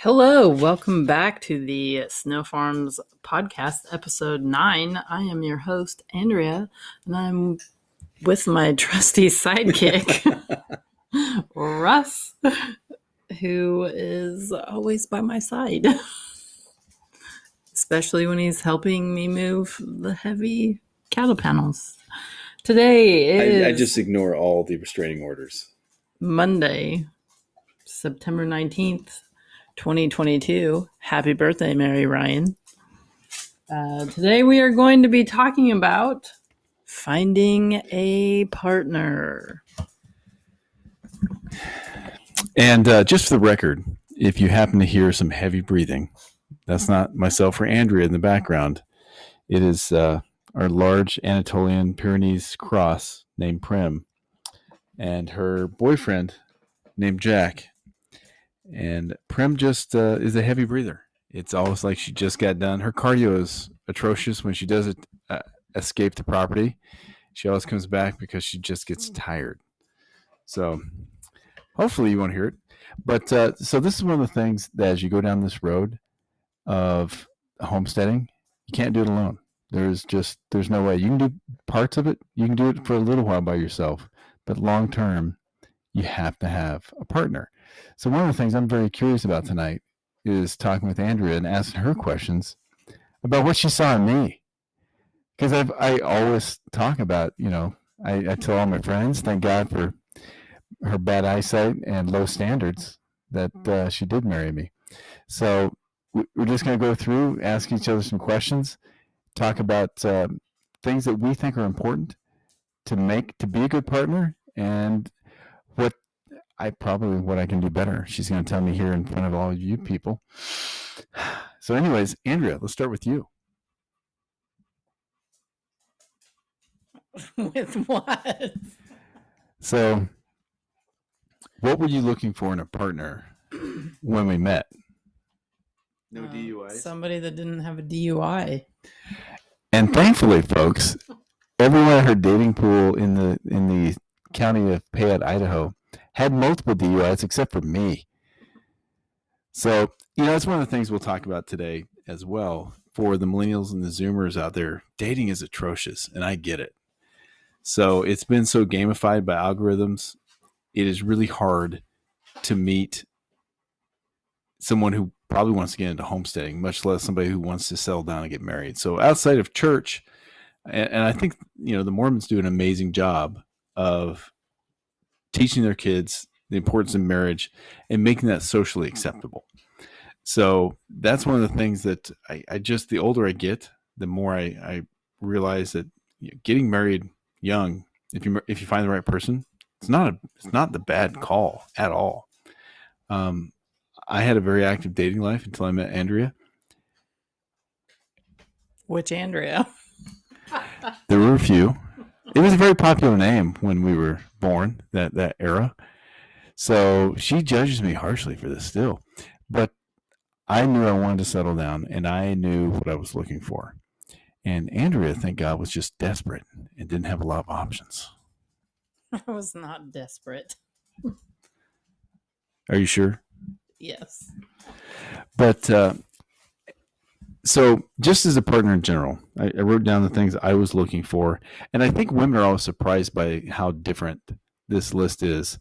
Hello, welcome back to the Snow Farms podcast, episode 9. I am your host, Andrea, and I'm with my trusty sidekick, Russ, who is always by my side, especially when he's helping me move the heavy cattle panels. Today is I just ignore all the restraining orders. Monday, September 19th. 2022. Happy birthday, Mary Ryan. Today we are going to be talking about finding a partner. And just for the record, if you happen to hear some heavy breathing, that's not myself or Andrea in the background. It is our large Anatolian Pyrenees cross named Prim and her boyfriend named Jack. And Prim just is a heavy breather. It's almost like she just got done. Her cardio is atrocious when she does escape the property. She always comes back because she just gets tired. So hopefully you won't hear it. But so this is one of the things that as you go down this road of homesteading, you can't do it alone. There's no way. You can do parts of it. You can do it for a little while by yourself. But long term, you have to have a partner. So one of the things I'm very curious about tonight is talking with Andrea and asking her questions about what she saw in me. Because I always talk about, I tell all my friends, thank God for her bad eyesight and low standards that she did marry me. So we're just going to go through, ask each other some questions, talk about things that we think are important to be a good partner, and what I can do better. She's going to tell me here in front of all of you people. So anyways, Andrea, let's start with you. With what? So what were you looking for in a partner when we met? No DUIs? Somebody that didn't have a DUI. And thankfully, folks, everyone at her dating pool in the county of Payette, Idaho, had multiple DUIs except for me. So, that's one of the things we'll talk about today as well. For the millennials and the Zoomers out there, dating is atrocious, and I get it. So it's been so gamified by algorithms, it is really hard to meet someone who probably wants to get into homesteading, much less somebody who wants to settle down and get married. So outside of church, and I think, the Mormons do an amazing job of teaching their kids the importance of marriage and making that socially acceptable. So that's one of the things that I just, the older I get, the more I realize that getting married young, if you find the right person, it's not the bad call at all. I had a very active dating life until I met Andrea. Which Andrea? There were a few. It was a very popular name when we were born, that era. So she judges me harshly for this still. But I knew I wanted to settle down, and I knew what I was looking for. And Andrea, thank God, was just desperate and didn't have a lot of options. I was not desperate. Are you sure? Yes. But so just as a partner in general, I wrote down the things I was looking for. And I think women are always surprised by how different this list is.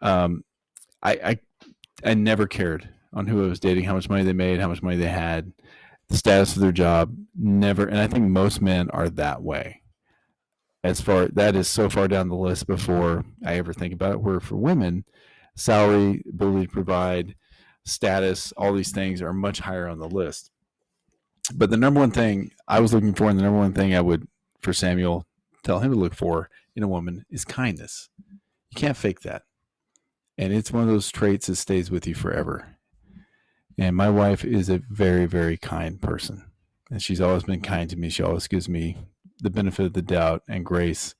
I never cared on who I was dating, how much money they made, how much money they had, the status of their job. Never. And I think most men are that way. That is so far down the list before I ever think about it. Where for women, salary, ability to provide, status, all these things are much higher on the list. But the number one thing I was looking for, and the number one thing I would, for Samuel, tell him to look for in a woman is kindness. You can't fake that. And it's one of those traits that stays with you forever. And my wife is a very, very kind person. And she's always been kind to me. She always gives me the benefit of the doubt and grace.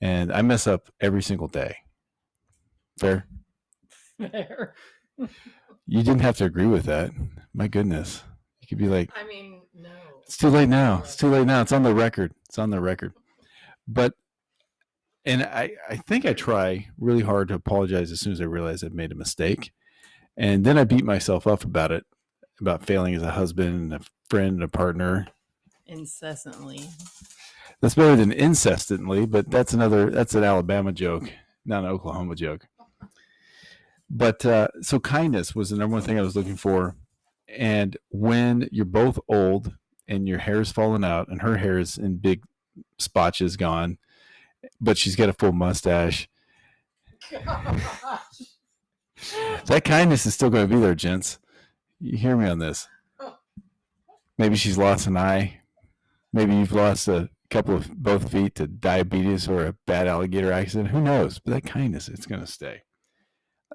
And I mess up every single day. Fair? Fair. You didn't have to agree with that. My goodness. You could be like, no. It's too late now. It's too late now. It's on the record. But, and I think I try really hard to apologize as soon as I realize I've made a mistake. And then I beat myself up about it, about failing as a husband, a friend, and a partner. Incessantly. That's better than incessantly, but that's an Alabama joke, not an Oklahoma joke. But so kindness was the number one thing I was looking for. And when you're both old and your hair's fallen out and her hair is in big spotches gone, but she's got a full mustache, that kindness is still going to be there, gents. You hear me on this. Maybe she's lost an eye. Maybe you've lost a couple of both feet to diabetes or a bad alligator accident. Who knows? But that kindness, it's going to stay.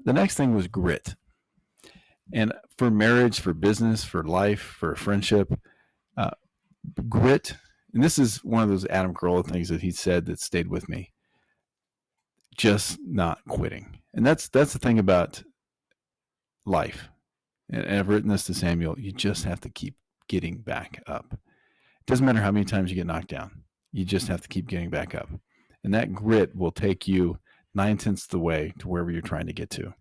The next thing was grit. And for marriage, for business, for life, for friendship, grit. And this is one of those Adam Carolla things that he said that stayed with me. Just not quitting. And that's the thing about life. And I've written this to Samuel. You just have to keep getting back up. It doesn't matter how many times you get knocked down. You just have to keep getting back up. And that grit will take you 9/10 of the way to wherever you're trying to get to.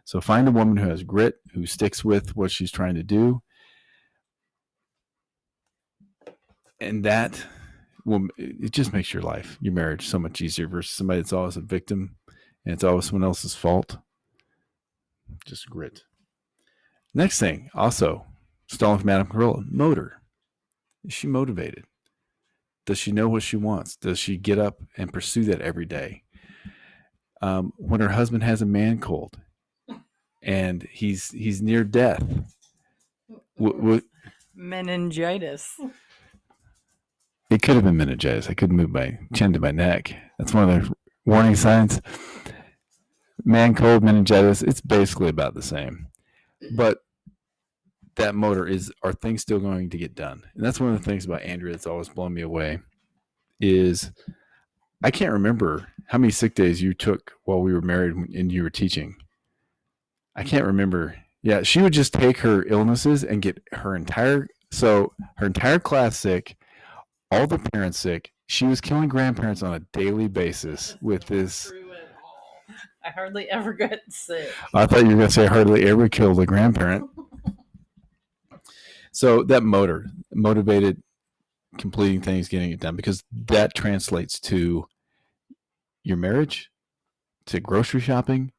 So find a woman who has grit, who sticks with what she's trying to do. And that it just makes your life, your marriage, so much easier versus somebody that's always a victim and it's always someone else's fault. Just grit. Next thing, also, stalling from Adam Carolla, motor. Is she motivated? Does she know what she wants? Does she get up and pursue that every day? When her husband has a man cold and he's near death, Meningitis. it could have been meningitis. I couldn't move my chin to my neck. That's one of the warning signs. Man cold, meningitis, it's basically about the same. But that motor are things still going to get done? And that's one of the things about Andrea that's always blown me away is I can't remember how many sick days you took while we were married and you were teaching. I can't remember. Yeah, she would just take her illnesses and get her entire class sick, all the parents sick. She was killing grandparents on a daily basis with this. I hardly ever got sick. I thought you were going to say hardly ever killed a grandparent. So that motivated, completing things, getting it done, because that translates to your marriage, to grocery shopping,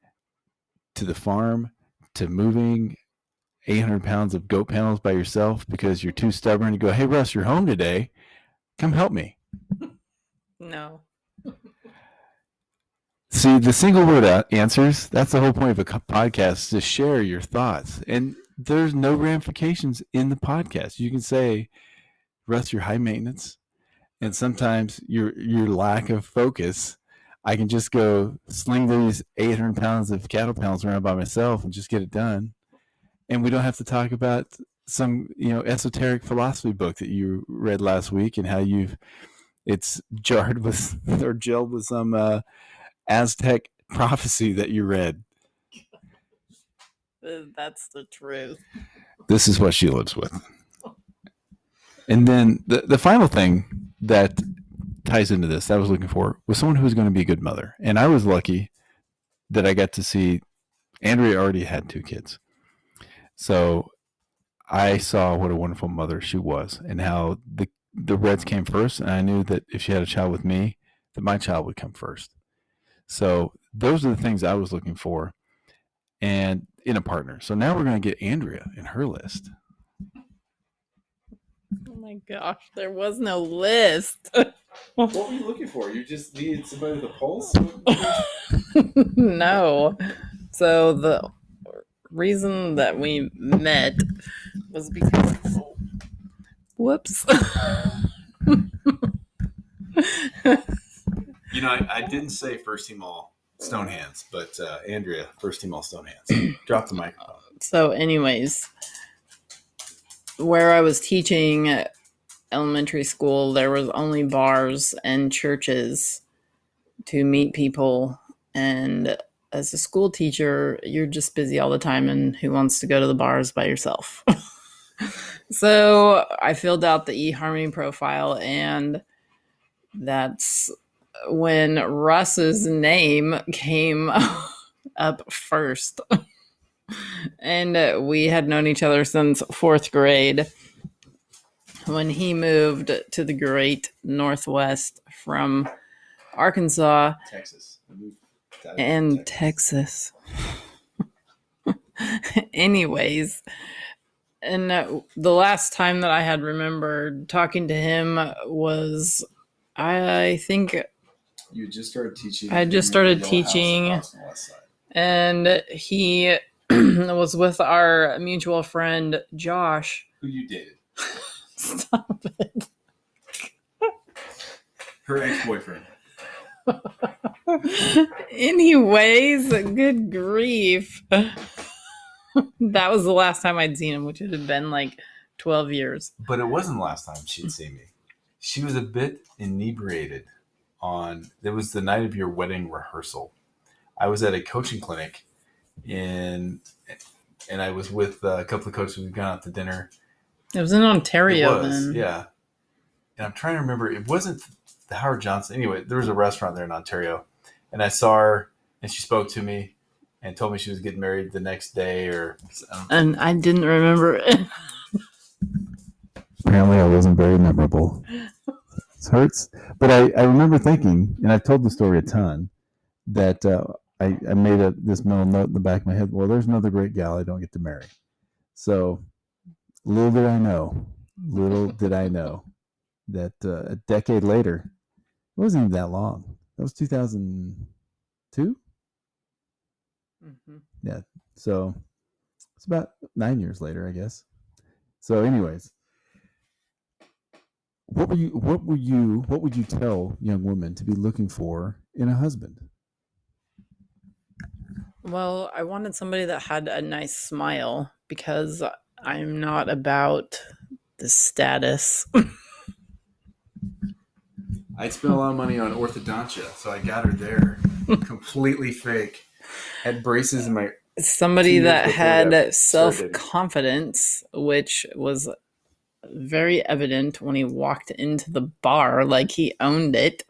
to the farm, to moving 800 pounds of goat panels by yourself because you're too stubborn to go, hey, Russ, you're home today. Come help me. No. See, the single word answers, that's the whole point of a podcast, to share your thoughts. And there's no ramifications in the podcast. You can say, Russ, you're high maintenance. And sometimes your lack of focus, I can just go sling these 800 pounds of cattle panels around by myself and just get it done. And we don't have to talk about some, esoteric philosophy book that you read last week and how it's gelled with some Aztec prophecy that you read. That's the truth. This is what she lives with. And then the final thing that ties into this that I was looking for was someone who was going to be a good mother. And I was lucky that I got to see Andrea already had 2 kids. So I saw what a wonderful mother she was and how the Reds came first. And I knew that if she had a child with me, that my child would come first. So those are the things I was looking for and in a partner. So now we're going to get Andrea in her list. Oh my gosh, there was no list. What were you looking for? You just needed somebody with a pulse? No. So the reason that we met was because whoops. I didn't say first team all stone hands, but Andrea, first team all stone hands. Drop the microphone. So anyways, where I was teaching at elementary school, there was only bars and churches to meet people. And as a school teacher, you're just busy all the time, and who wants to go to the bars by yourself? So I filled out the eHarmony profile, and that's when Russ's name came up first. And we had known each other since fourth grade when he moved to the great Northwest from Arkansas Texas. I moved to and Texas. Anyways, and the last time that I had remembered talking to him was, I think You just started teaching. I just started teaching, and he was with our mutual friend Josh. Who you dated? Stop it. Her ex-boyfriend. Anyways, good grief. That was the last time I'd seen him, which had been like 12 years. But it wasn't the last time she'd seen me. She was a bit inebriated it was the night of your wedding rehearsal. I was at a coaching clinic and I was with a couple of coaches. We'd gone out to dinner. It was in Ontario then. Yeah. And I'm trying to remember, it wasn't the Howard Johnson. Anyway, there was a restaurant there in Ontario, and I saw her, and she spoke to me and told me she was getting married the next day, and I didn't remember it. Apparently, I wasn't very memorable. It hurts, but I remember thinking, and I've told the story a ton, that I made this mental note in the back of my head. Well, there's another great gal I don't get to marry. So little did I know that a decade later, it wasn't even that long. That was 2002. Mm-hmm. Yeah. So it's about 9 years later, I guess. So anyways, what would you tell young women to be looking for in a husband? Well, I wanted somebody that had a nice smile because I'm not about the status. I'd spent a lot of money on orthodontia, so I got her there. Completely fake. Had braces in my... Somebody that had self-confidence, which was very evident when he walked into the bar like he owned it.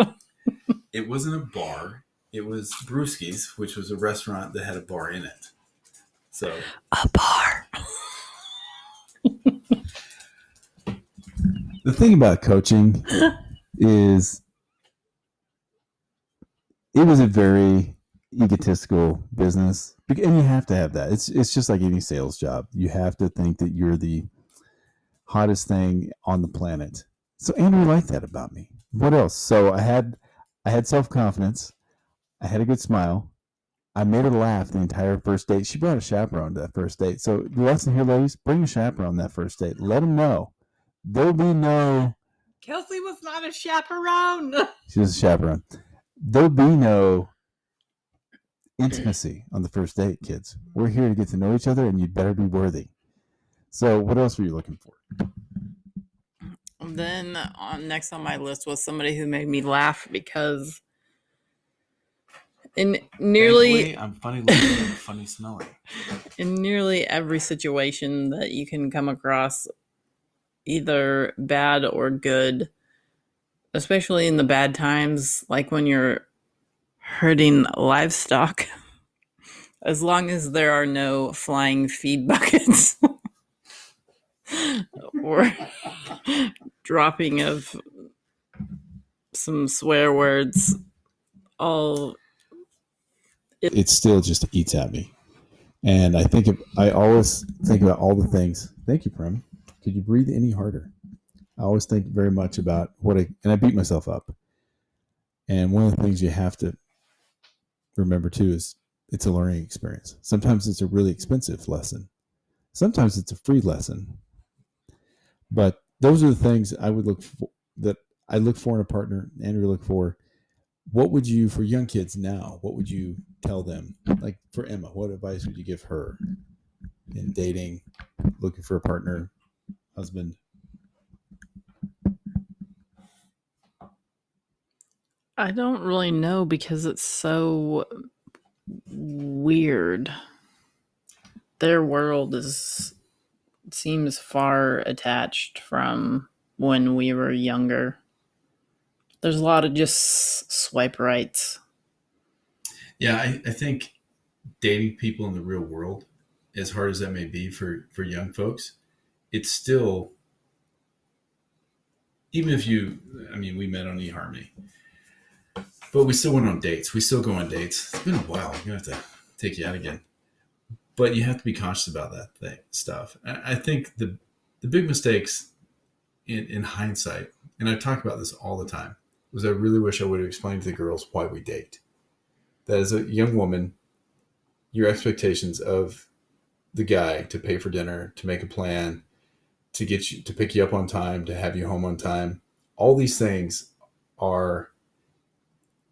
It wasn't a bar. It was Brewski's, which was a restaurant that had a bar in it. So a bar. The thing about coaching is it was a very egotistical business, and you have to have that. It's just like any sales job. You have to think that you're the hottest thing on the planet. So Andrew liked that about me. What else? So I had self-confidence. I had a good smile. I made her laugh the entire first date. She brought a chaperone to that first date. So the lesson here, ladies, bring a chaperone that first date. Let them know. There'll be no... Kelsey was not a chaperone. She was a chaperone. There'll be no intimacy on the first date, kids. We're here to get to know each other, and you'd better be worthy. So what else were you looking for? Then next on my list was somebody who made me laugh because Thankfully, I'm funny looking and funny smelling. In nearly every situation that you can come across, either bad or good, especially in the bad times, like when you're herding livestock, as long as there are no flying feed buckets or dropping of some swear words, it still just eats at me. And I always think about all the things. Thank you, Prem. Could you breathe any harder? I always think very much about and I beat myself up. And one of the things you have to remember too is it's a learning experience. Sometimes it's a really expensive lesson. Sometimes it's a free lesson. But those are the things I would look for in a partner. Andrew look for. What would you, for young kids now, what would you tell them? Like for Emma, what advice would you give her in dating, looking for a partner, husband? I don't really know because it's so weird. Their world seems far attached from when we were younger. There's a lot of just swipe rights. Yeah, I think dating people in the real world as hard as that may be for young folks, it's still, even if we met on eHarmony, but we still went on dates. We still go on dates. It's been a while. I'm going to have to take you out again. But you have to be conscious about that stuff. I think the big mistakes in hindsight, and I talk about this all the time, was I really wish I would have explained to the girls why we date. That as a young woman, your expectations of the guy to pay for dinner, to make a plan, to get you, to pick you up on time, to have you home on time, all these things are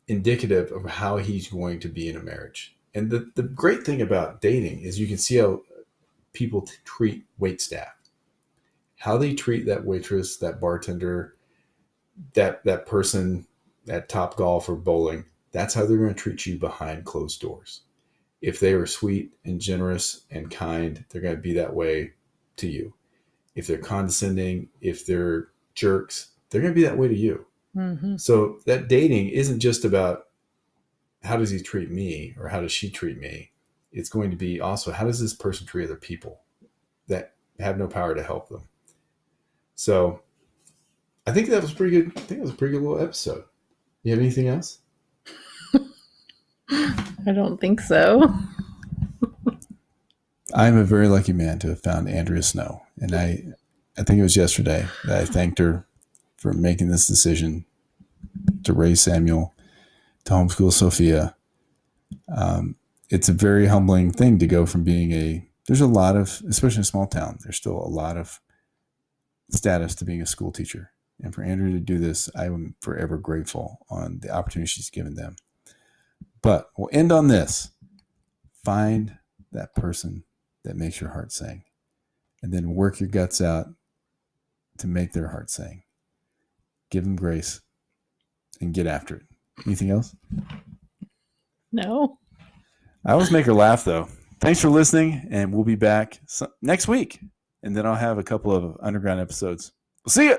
indicative of how he's going to be in a marriage. And the great thing about dating is you can see how people treat wait staff, how they treat that waitress, that bartender, that person at Top Golf or bowling. That's how they're going to treat you behind closed doors. If they are sweet and generous and kind, they're going to be that way to you. If they're condescending, if they're jerks, they're going to be that way to you. Mm-hmm. So that dating isn't just about how does he treat me or how does she treat me. It's going to be also how does this person treat other people that have no power to help them. So I think that was pretty good. I think it was a pretty good little episode. You have anything else? I don't think so. I'm a very lucky man to have found Andrea Snow. And I think it was yesterday that I thanked her for making this decision to raise Samuel, to homeschool Sophia. It's a very humbling thing to go from being there's a lot of, especially in a small town, there's still a lot of status to being a school teacher. And for Andrea to do this, I am forever grateful on the opportunity she's given them. But we'll end on this. Find that person that makes your heart sing, and then work your guts out to make their heart sing. Give them grace and get after it. Anything else? No. I always make her laugh, though. Thanks for listening, and we'll be back next week. And then I'll have a couple of underground episodes. We'll see you.